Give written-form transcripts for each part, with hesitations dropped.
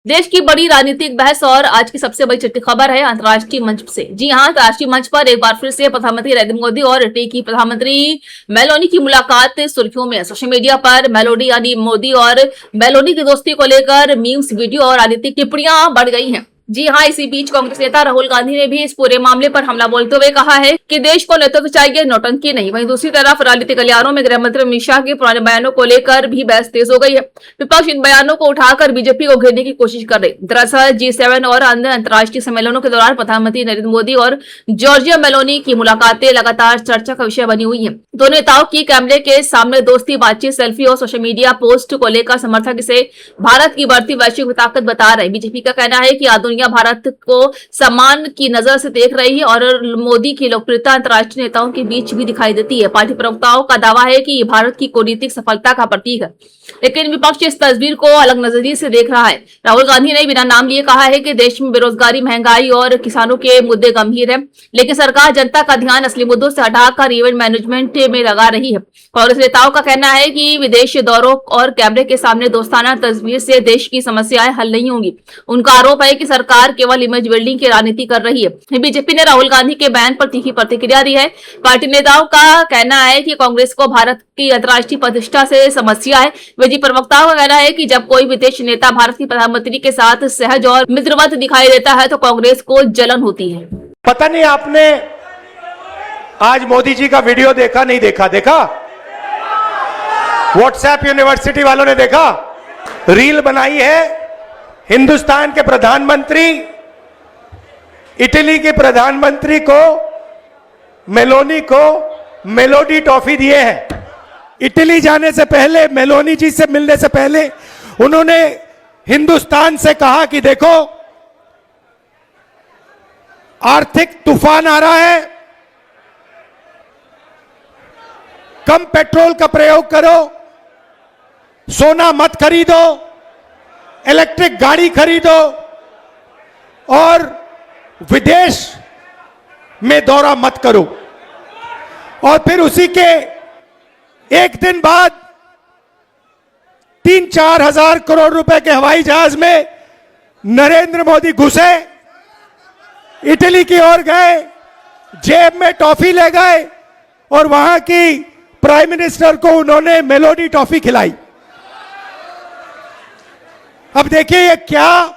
देश की बड़ी राजनीतिक बहस और आज की सबसे बड़ी चिट्ठी खबर है अंतर्राष्ट्रीय मंच से। जी हां, अंतर्राष्ट्रीय मंच पर एक बार फिर से प्रधानमंत्री नरेंद्र मोदी और इटली की प्रधानमंत्री मेलोनी की मुलाकात सुर्खियों में है। सोशल मीडिया पर मेलोडी यानी मोदी और मेलोनी की दोस्ती को लेकर मीम्स, वीडियो और राजनीतिक टिप्पणियां बढ़ गई हैं। जी हां, इसी बीच कांग्रेस नेता राहुल गांधी ने भी इस पूरे मामले पर हमला बोलते हुए कहा है कि देश को नेतृत्व चाहिए, नौटंकी नहीं। वहीं दूसरी तरफ राजनीतिक गलियारों में गृह मंत्री अमित शाह के पुराने बयानों को लेकर भी बहस तेज हो गई है। विपक्ष इन बयानों को उठाकर बीजेपी को घेरने की कोशिश कर रही। दरअसल G7 और अन्य अंतर्राष्ट्रीय सम्मेलनों के दौरान प्रधानमंत्री नरेंद्र मोदी और जॉर्जिया मेलोनी की मुलाकातें लगातार चर्चा का विषय बनी हुई है। दोनों नेताओं की कैमरे के सामने दोस्ती, बातचीत, सेल्फी और सोशल मीडिया पोस्ट को लेकर समर्थक इसे भारत की बढ़ती वैश्विक ताकत बता रहे। बीजेपी का कहना है कि आज दुनिया भारत को सम्मान की नजर से देख रही है और मोदी की लोकप्रियता अंतर्राष्ट्रीय नेताओं के बीच भी दिखाई देती है। पार्टी प्रवक्ताओं का दावा है कि ये भारत की कूटनीतिक सफलता का प्रतीक है, लेकिन विपक्ष इस तस्वीर को अलग नजरिए से देख रहा है। राहुल गांधी ने बिना नाम लिए कहा है कि देश में बेरोजगारी, महंगाई और किसानों के मुद्दे गंभीर हैं, लेकिन सरकार जनता का ध्यान असली मुद्दों से हटाकर इवेंट मैनेजमेंट में लगा रही है। कांग्रेस नेताओं का कहना है कि विदेश दौरों और कैमरे के सामने दोस्ताना तस्वीर से देश की समस्याएं हल नहीं होंगी। उनका आरोप है कि सरकार केवल इमेज बिल्डिंग की राजनीति कर रही है। बीजेपी ने राहुल गांधी के बयान पर तीखी प्रतिक्रिया दी है। पार्टी नेताओं का कहना है कि कांग्रेस को भारत की अंतर्राष्ट्रीय प्रतिष्ठा से समस्या है। विधि प्रवक्ताओं का कहना है कि जब कोई विदेशी नेता भारत की प्रधानमंत्री के साथ सहज और मित्रवत दिखाई देता है तो कांग्रेस को जलन होती है। पता नहीं आपने आज मोदी जी का वीडियो देखा, नहीं देखा? देखा? व्हाट्सएप यूनिवर्सिटी वालों ने देखा? रील बनाई है, हिंदुस्तान के प्रधानमंत्री इटली के प्रधानमंत्री को, मेलोनी को मेलोडी टॉफी दिए हैं। इटली जाने से पहले, मेलोनी जी से मिलने से पहले उन्होंने हिंदुस्तान से कहा कि देखो आर्थिक तूफान आ रहा है, कम पेट्रोल का प्रयोग करो, सोना मत खरीदो, इलेक्ट्रिक गाड़ी खरीदो और विदेश में दौरा मत करो। और फिर उसी के एक दिन बाद 3-4 हजार करोड़ रुपए के हवाई जहाज में नरेंद्र मोदी घुसे, इटली की ओर गए, जेब में टॉफी ले गए और वहां की प्राइम मिनिस्टर को उन्होंने मेलोडी टॉफी खिलाई। अब देखिए ये क्या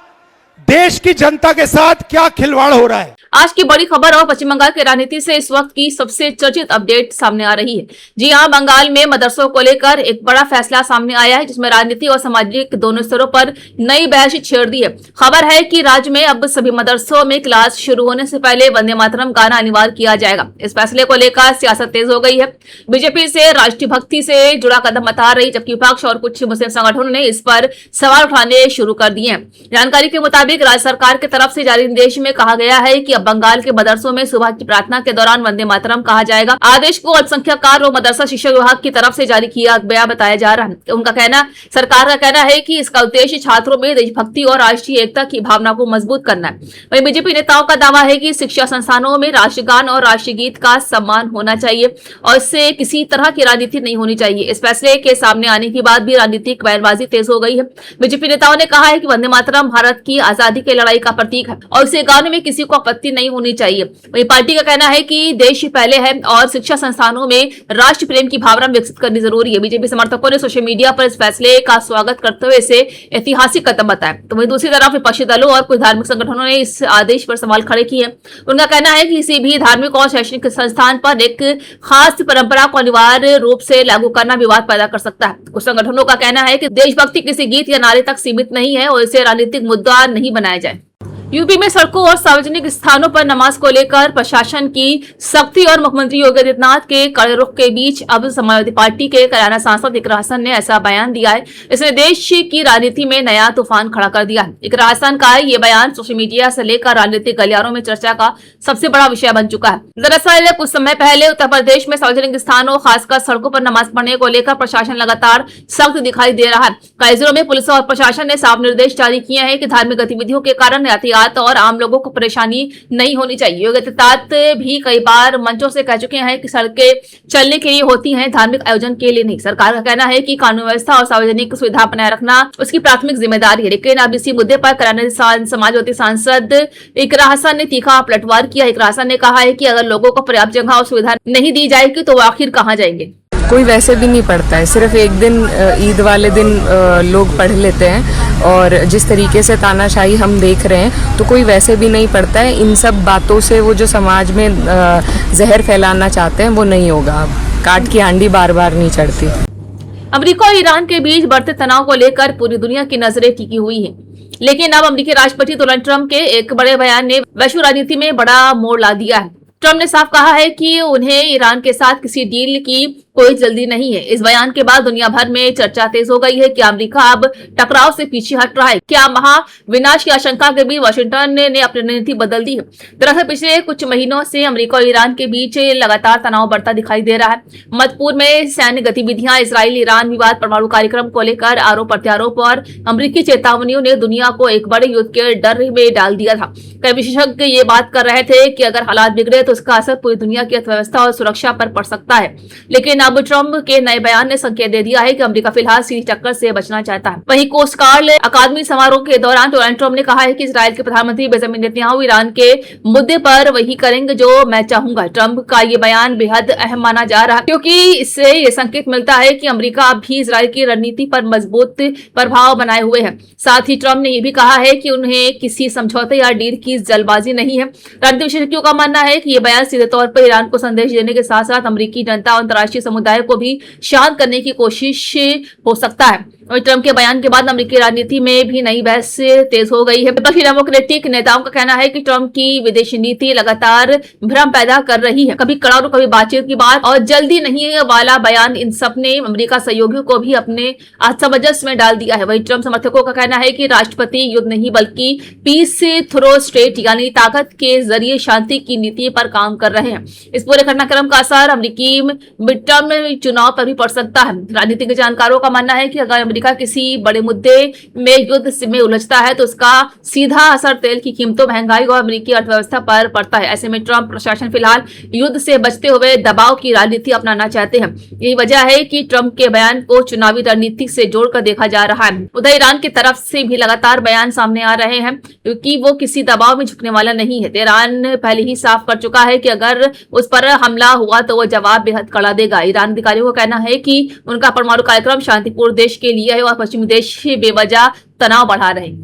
देश की जनता के साथ क्या खिलवाड़ हो रहा है। आज की बड़ी खबर और पश्चिम बंगाल की राजनीति से इस वक्त की सबसे चर्चित अपडेट सामने आ रही है। जी हां, बंगाल में मदरसों को लेकर एक बड़ा फैसला सामने आया है, जिसमें राजनीति और सामाजिक दोनों स्तरों पर नई बहस छेड़ दी है। खबर है कि राज्य में अब सभी मदरसों में क्लास शुरू होने से पहले वंदे मातरम गाना अनिवार्य किया जाएगा। इस फैसले को लेकर सियासत तेज हो गई है। बीजेपी से राष्ट्रीय भक्ति से जुड़ा कदम बता रही, जबकि विपक्ष और कुछ मुस्लिम संगठनों ने इस पर सवाल उठाने शुरू कर दिए हैं। जानकारी के मुताबिक राज्य सरकार की तरफ से जारी निर्देश में कहा गया है कि अब बंगाल के मदरसों में सुबह की प्रार्थना के दौरान वंदे मातरम कहा जाएगा। आदेश को अल्पसंख्यक कार्य और मदरसा शिक्षा विभाग की तरफ से जारी किया गया बताया जा रहा है। सरकार का कहना है कि इसका उद्देश्य छात्रों में देशभक्ति और राष्ट्रीय एकता की भावना को मजबूत करना है। वहीं बीजेपी नेताओं का दावा है कि शिक्षा संस्थानों में राष्ट्रगान और राष्ट्रीय गीत का सम्मान होना चाहिए और इससे किसी तरह की राजनीति नहीं होनी चाहिए। इस फैसले के सामने आने के बाद भी राजनीतिक बयानबाजी तेज हो गई है। बीजेपी नेताओं ने कहा है कि वंदे मातरम भारत की आजादी की लड़ाई का प्रतीक है और इसे गाने में किसी को आपत्ति नहीं होनी चाहिए। वहीं पार्टी का कहना है कि देश पहले है और शिक्षा संस्थानों में राष्ट्र प्रेम की भावना विकसित करनी जरूरी है। बीजेपी समर्थकों ने सोशल मीडिया पर इस फैसले का स्वागत करते हुए इसे ऐतिहासिक कदम बताया। तो वहीं दूसरी तरफ विपक्षी दलों और कुछ धार्मिक संगठनों ने इस आदेश पर सवाल खड़े किए। उनका कहना है कि किसी भी धार्मिक और शैक्षणिक संस्थान पर एक खास परंपरा को अनिवार्य रूप से लागू करना विवाद पैदा कर सकता है। कुछ संगठनों का कहना है कि देशभक्ति किसी गीत या नारे तक सीमित नहीं है और इसे राजनीतिक मुद्दा नहीं बनाया जाए। यूपी में सड़कों और सार्वजनिक स्थानों पर नमाज को लेकर प्रशासन की सख्ती और मुख्यमंत्री योगी आदित्यनाथ के कड़े रुख के बीच अब समाजवादी पार्टी के कल्याण सांसद इकरा हसन ने ऐसा बयान दिया है। इसने देश की राजनीति में नया तूफान खड़ा कर दिया है। इकरा हसन का ये बयान सोशल मीडिया से लेकर राजनीतिक गलियारों में चर्चा का सबसे बड़ा विषय बन चुका है। दरअसल कुछ समय पहले उत्तर प्रदेश में सार्वजनिक स्थानों, खासकर सड़कों पर नमाज पढ़ने को लेकर प्रशासन लगातार सख्त दिखाई दे रहा है। कई जिलों में पुलिस और प्रशासन ने साफ निर्देश जारी किए हैं कि धार्मिक गतिविधियों के कारण यातायात तहत और आम लोगों को परेशानी नहीं होनी चाहिए। योगी आदित्यनाथ भी कई बार मंचों से कह चुके हैं कि सड़कें चलने के लिए होती हैं, धार्मिक आयोजन के लिए नहीं। सरकार का कहना है कि कानून व्यवस्था और सार्वजनिक सुविधा बनाए रखना उसकी प्राथमिक जिम्मेदारी है। लेकिन अब इसी मुद्दे पर कराची समाजवादी सांसद इकरा हसन ने तीखा पलटवार किया। इकरा हसन ने कहा है कि अगर लोगों को पर्याप्त जगह और सुविधा नहीं दी जाएगी तो वो आखिर कहां जाएंगे। कोई वैसे भी नहीं पढ़ता है, सिर्फ एक दिन ईद वाले दिन लोग पढ़ लेते हैं। और जिस तरीके से तानाशाही हम देख रहे हैं तो कोई वैसे भी नहीं पढ़ता है। इन सब बातों से वो जो समाज में जहर फैलाना चाहते हैं वो नहीं होगा। अब काट की हांडी बार बार नहीं चढ़ती। अमेरिका और ईरान के बीच बढ़ते तनाव को लेकर पूरी दुनिया की नजरें टिकी हुई हैं। लेकिन अब अमेरिकी राष्ट्रपति डोनाल्ड ट्रंप के एक बड़े बयान ने वैश्विक राजनीति में बड़ा मोड़ ला दिया है। ट्रंप ने साफ कहा है कि उन्हें ईरान के साथ किसी डील की कोई जल्दी नहीं है। इस बयान के बाद दुनिया भर में चर्चा तेज हो गई है कि अमेरिका अब टकराव से पीछे हट रहा है। क्या महाविनाश की आशंका के बीच वाशिंगटन ने अपनी रणनीति बदल दी है? दरअसल पिछले कुछ महीनों से अमेरिका और ईरान के बीच लगातार तनाव बढ़ता दिखाई दे रहा है। मध्य पूर्व में सैन्य गतिविधियां, इसराइल ईरान विवाद, परमाणु कार्यक्रम को लेकर आरोप प्रत्यारोप और अमेरिकी चेतावनियों ने दुनिया को एक बड़े युद्ध के डर में डाल दिया था। कई विशेषज्ञ ये बात कर रहे थे कि अगर हालात बिगड़े तो उसका असर पूरी दुनिया की अर्थव्यवस्था और सुरक्षा पर पड़ सकता है। लेकिन अब ट्रंप के नए बयान ने संकेत दे दिया है कि अमेरिका फिलहाल सीधी टक्कर से बचना चाहता है। वहीं कोस्ट गार्ड अकादमी समारोह के दौरान डोनाल्ड ट्रंप ने कहा है कि इजराइल के प्रधानमंत्री बेंजामिन नेतन्याहू ईरान के मुद्दे पर वही करेंगे जो मैं चाहूंगा। ट्रंप का ये बयान बेहद अहम माना जा रहा है क्योंकि इससे ये संकेत मिलता है कि अमेरिका अब भी इजराइल की रणनीति पर मजबूत प्रभाव बनाए हुए है। साथ ही ट्रंप ने यह भी कहा है कि उन्हें किसी समझौते या डील की जल्दबाजी नहीं है। राजनीतिक विशेषज्ञों का मानना है कि यह बयान सीधे तौर पर ईरान को संदेश देने के साथ साथ अमेरिकी जनता और अंतर्राष्ट्रीय समुदाय को भी शांत करने की कोशिश हो सकता है। और ट्रंप के बयान के बाद अमेरिकी राजनीति में भी नई बहस तेज हो गई है। विपक्षी डेमोक्रेटिक नेताओं का कहना है कि ट्रंप की विदेशी नीति लगातार भ्रम पैदा कर रही है। कभी कड़ा और कभी बातचीत की बात और जल्दी नहीं वाला बयान, इन सब ने अमेरिका सहयोगियों को भी अपने असमंजस में डाल दिया है। वहीं ट्रंप समर्थकों का कहना है कि राष्ट्रपति युद्ध नहीं बल्कि पीस थ्रो स्टेट यानी ताकत के जरिए शांति की नीति पर काम कर रहे हैं। इस पूरे घटनाक्रम का असर अमेरिकी मिड टर्म चुनाव पर भी पड़ सकता है। राजनीतिक जानकारों का मानना है कि अगर अमेरिका किसी बड़े मुद्दे में युद्ध में उलझता है तो उसका सीधा असर तेल की कीमतों, महंगाई और अमेरिकी अर्थव्यवस्था पर पड़ता है। ऐसे में ट्रंप प्रशासन फिलहाल युद्ध से बचते हुए दबाव की राजनीति अपनाना चाहते हैं। यही वजह है कि ट्रंप के बयान को चुनावी रणनीति से जोड़कर देखा जा रहा है। उधर ईरान की तरफ से भी लगातार बयान सामने आ रहे हैं क्योंकि वो किसी दबाव में झुकने वाला नहीं है। ईरान पहले ही साफ कर चुका है कि अगर उस पर हमला हुआ तो वो जवाब बेहद कड़ा देगा। ईरान अधिकारियों का कहना है कि उनका परमाणु कार्यक्रम शांतिपूर्ण देश के लिए है और पश्चिमी देश बेवजह तनाव बढ़ा रहे हैं।